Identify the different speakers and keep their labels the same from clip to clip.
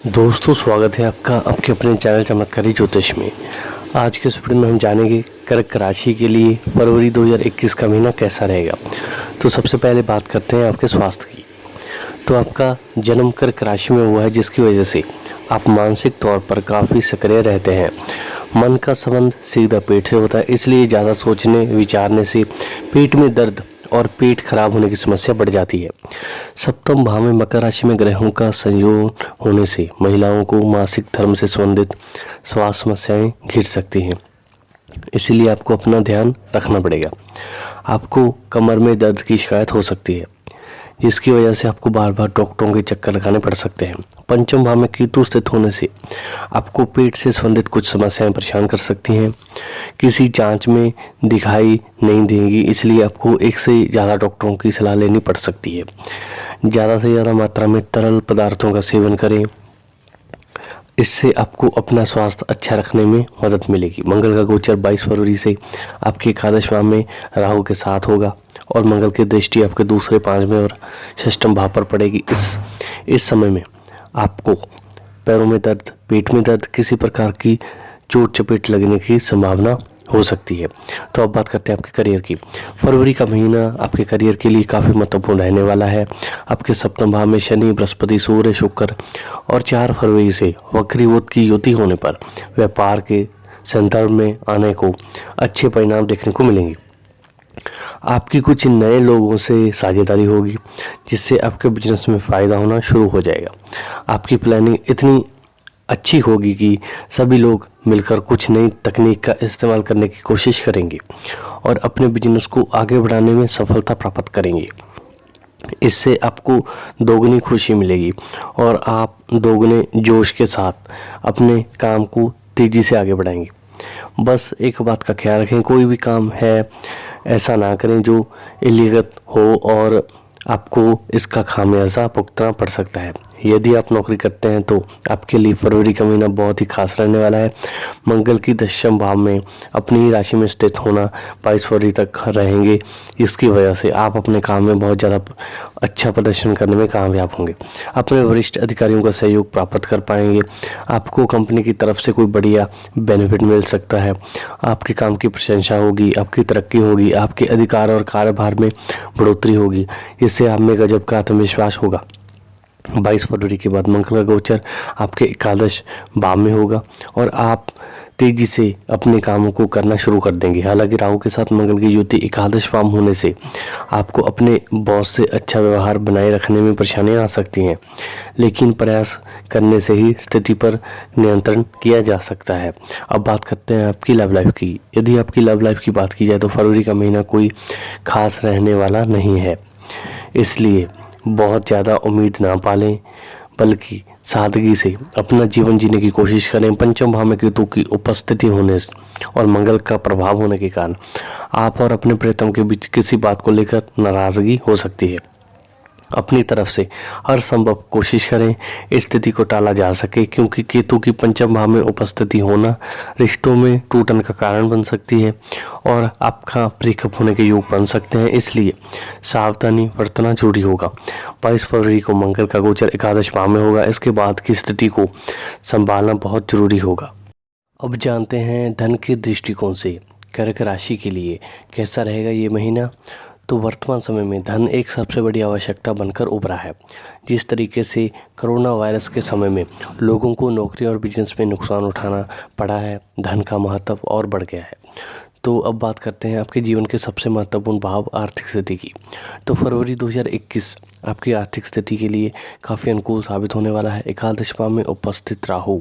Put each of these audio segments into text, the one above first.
Speaker 1: दोस्तों, स्वागत है आपका आपके अपने चैनल चमत्कारी ज्योतिष में। आज के इस वीडियो में हम जानेंगे कर्क राशि के लिए फरवरी 2021 का महीना कैसा रहेगा। तो सबसे पहले बात करते हैं आपके स्वास्थ्य की। तो आपका जन्म कर्क राशि में हुआ है, जिसकी वजह से आप मानसिक तौर पर काफ़ी सक्रिय रहते हैं। मन का संबंध सीधा पेट से होता है, इसलिए ज़्यादा सोचने विचारने से पेट में दर्द और पेट खराब होने की समस्या बढ़ जाती है। सप्तम भाव में मकर राशि में ग्रहों का संयोग होने से महिलाओं को मासिक धर्म से संबंधित स्वास्थ्य समस्याएं घिर सकती हैं, इसीलिए आपको अपना ध्यान रखना पड़ेगा। आपको कमर में दर्द की शिकायत हो सकती है, जिसकी वजह से आपको बार बार डॉक्टरों के चक्कर लगाने पड़ सकते हैं। पंचम भाव में केतु स्थित होने से आपको पेट से संबंधित कुछ समस्याएं परेशान कर सकती हैं। किसी जांच में दिखाई नहीं देंगी, इसलिए आपको एक से ज़्यादा डॉक्टरों की सलाह लेनी पड़ सकती है। ज़्यादा से ज़्यादा मात्रा में तरल पदार्थों का सेवन करें, इससे आपको अपना स्वास्थ्य अच्छा रखने में मदद मिलेगी। मंगल का गोचर 22 फरवरी से आपके एकादश भाव में राहु के साथ होगा और मंगल की दृष्टि आपके दूसरे, पांचवें और षष्ठम भाव पर पड़ेगी। इस समय में आपको पैरों में दर्द, पेट में दर्द, किसी प्रकार की चोट चपेट लगने की संभावना हो सकती है। तो अब बात करते हैं आपके करियर की। फरवरी का महीना आपके करियर के लिए काफ़ी महत्वपूर्ण रहने वाला है। आपके सप्तम भाव में शनि, बृहस्पति, सूर्य, शुक्र और 4 फरवरी से वक्रीवत की युति होने पर व्यापार के संदर्भ में आने को अच्छे परिणाम देखने को मिलेंगे। आपकी कुछ नए लोगों से साझेदारी होगी, जिससे आपके बिजनेस में फ़ायदा होना शुरू हो जाएगा। आपकी प्लानिंग इतनी अच्छी होगी कि सभी लोग मिलकर कुछ नई तकनीक का इस्तेमाल करने की कोशिश करेंगे और अपने बिजनेस को आगे बढ़ाने में सफलता प्राप्त करेंगे। इससे आपको दोगुनी खुशी मिलेगी और आप दोगुने जोश के साथ अपने काम को तेज़ी से आगे बढ़ाएंगे। बस एक बात का ख्याल रखें, कोई भी काम है ऐसा ना करें जो इलीगल हो और आपको इसका खामियाजा भुगतना पड़ सकता है। यदि आप नौकरी करते हैं तो आपके लिए फरवरी का महीना बहुत ही खास रहने वाला है। मंगल की दशम भाव में अपनी ही राशि में स्थित होना 22 फरवरी तक रहेंगे, इसकी वजह से आप अपने काम में बहुत ज़्यादा अच्छा प्रदर्शन करने में कामयाब होंगे। अपने वरिष्ठ अधिकारियों का सहयोग प्राप्त कर पाएंगे। आपको कंपनी की तरफ से कोई बढ़िया बेनिफिट मिल सकता है। आपके काम की प्रशंसा होगी, आपकी तरक्की होगी, आपके अधिकार और कार्यभार में बढ़ोतरी होगी, इससे आप में गजब का आत्मविश्वास होगा। 22 फरवरी के बाद मंगल का गोचर आपके एकादश भाव में होगा और आप तेजी से अपने कामों को करना शुरू कर देंगे। हालांकि राहु के साथ मंगल की युति एकादश भाव होने से आपको अपने बॉस से अच्छा व्यवहार बनाए रखने में परेशानियां आ सकती हैं, लेकिन प्रयास करने से ही स्थिति पर नियंत्रण किया जा सकता है। अब बात करते हैं आपकी लव लाइफ की। यदि आपकी लव लाइफ की बात की जाए तो फरवरी का महीना कोई खास रहने वाला नहीं है, इसलिए बहुत ज़्यादा उम्मीद ना पालें, बल्कि सादगी से अपना जीवन जीने की कोशिश करें। पंचम भाव में केतु की उपस्थिति होने और मंगल का प्रभाव होने के कारण आप और अपने प्रियतम के बीच किसी बात को लेकर नाराज़गी हो सकती है। अपनी तरफ से हर संभव कोशिश करें स्थिति को टाला जा सके, क्योंकि केतु की पंचम भाव में उपस्थिति होना रिश्तों में टूटन का कारण बन सकती है और आपका ब्रेकअप होने के योग बन सकते हैं, इसलिए सावधानी बरतना जरूरी होगा। 22 फरवरी को मंगल का गोचर एकादश भाव में होगा, इसके बाद की स्थिति को संभालना बहुत जरूरी होगा। अब जानते हैं धन के दृष्टिकोण से कर्क राशि के लिए कैसा रहेगा ये महीना। तो वर्तमान समय में धन एक सबसे बड़ी आवश्यकता बनकर उभरा है। जिस तरीके से कोरोना वायरस के समय में लोगों को नौकरी और बिजनेस में नुकसान उठाना पड़ा है, धन का महत्व और बढ़ गया है। तो अब बात करते हैं आपके जीवन के सबसे महत्वपूर्ण भाव आर्थिक स्थिति की। तो फरवरी 2021 आपकी आर्थिक स्थिति के लिए काफ़ी अनुकूल साबित होने वाला है। एकादश भाव में उपस्थित राहु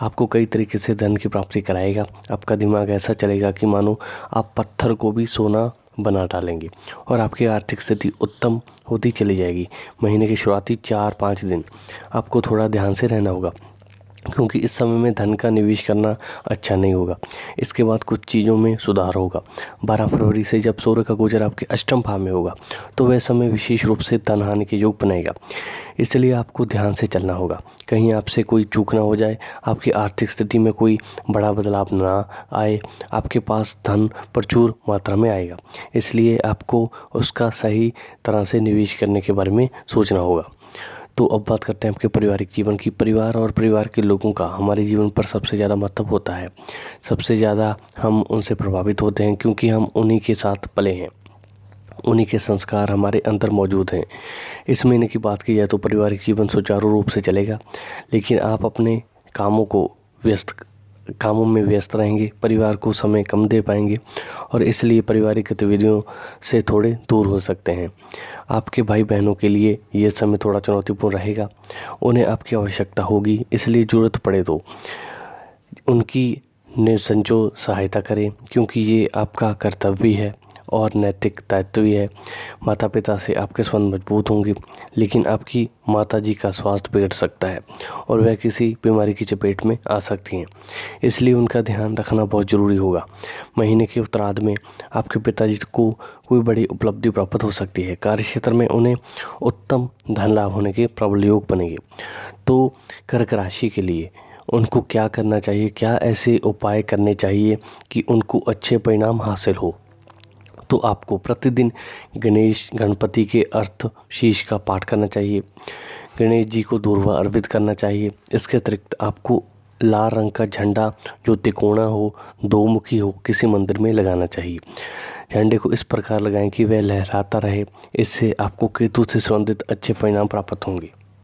Speaker 1: आपको कई तरीके से धन की प्राप्ति कराएगा। आपका दिमाग ऐसा चलेगा कि मानो आप पत्थर को भी सोना बना डालेंगे और आपकी आर्थिक स्थिति उत्तम होती चली जाएगी। महीने के शुरुआती 4-5 दिन आपको थोड़ा ध्यान से रहना होगा, क्योंकि इस समय में धन का निवेश करना अच्छा नहीं होगा। इसके बाद कुछ चीज़ों में सुधार होगा। 12 फरवरी से जब सूर्य का गोचर आपके अष्टम भाव में होगा तो वह समय विशेष रूप से धन हानि के योग बनाएगा, इसलिए आपको ध्यान से चलना होगा, कहीं आपसे कोई चूक ना हो जाए, आपकी आर्थिक स्थिति में कोई बड़ा बदलाव ना आए। आपके पास धन प्रचुर मात्रा में आएगा, इसलिए आपको उसका सही तरह से निवेश करने के बारे में सोचना होगा। तो अब बात करते हैं आपके पारिवारिक जीवन की। परिवार और परिवार के लोगों का हमारे जीवन पर सबसे ज़्यादा महत्व होता है। सबसे ज़्यादा हम उनसे प्रभावित होते हैं क्योंकि हम उन्हीं के साथ पले हैं, उन्हीं के संस्कार हमारे अंदर मौजूद हैं। इस महीने की बात की जाए तो पारिवारिक जीवन सुचारू रूप से चलेगा, लेकिन आप अपने कामों में व्यस्त रहेंगे, परिवार को समय कम दे पाएंगे और इसलिए पारिवारिक गतिविधियों से थोड़े दूर हो सकते हैं। आपके भाई बहनों के लिए ये समय थोड़ा चुनौतीपूर्ण रहेगा। उन्हें आपकी आवश्यकता होगी, इसलिए ज़रूरत पड़े तो उनकी निसंकोच सहायता करें, क्योंकि ये आपका कर्तव्य है और नैतिक दायित्व भी है। माता पिता से आपके संबंध मजबूत होंगे, लेकिन आपकी माताजी का स्वास्थ्य बिगड़ सकता है और वह किसी बीमारी की चपेट में आ सकती हैं, इसलिए उनका ध्यान रखना बहुत ज़रूरी होगा। महीने के उत्तरार्ध में आपके पिताजी को कोई बड़ी उपलब्धि प्राप्त हो सकती है। कार्यक्षेत्र में उन्हें उत्तम धन लाभ होने के प्रबल योग बनेंगे। तो कर्क राशि के लिए उनको क्या करना चाहिए, क्या ऐसे उपाय करने चाहिए कि उनको अच्छे परिणाम हासिल हो? तो आपको प्रतिदिन गणपति के अर्थ शीश का पाठ करना चाहिए, गणेश जी को दूर्वा अर्पित करना चाहिए। इसके अतिरिक्त आपको लाल रंग का झंडा जो तिकोना हो, दो मुखी हो, किसी मंदिर में लगाना चाहिए। झंडे को इस प्रकार लगाएं कि वह लहराता रहे। इससे आपको केतु से संबंधित अच्छे परिणाम प्राप्त होंगे।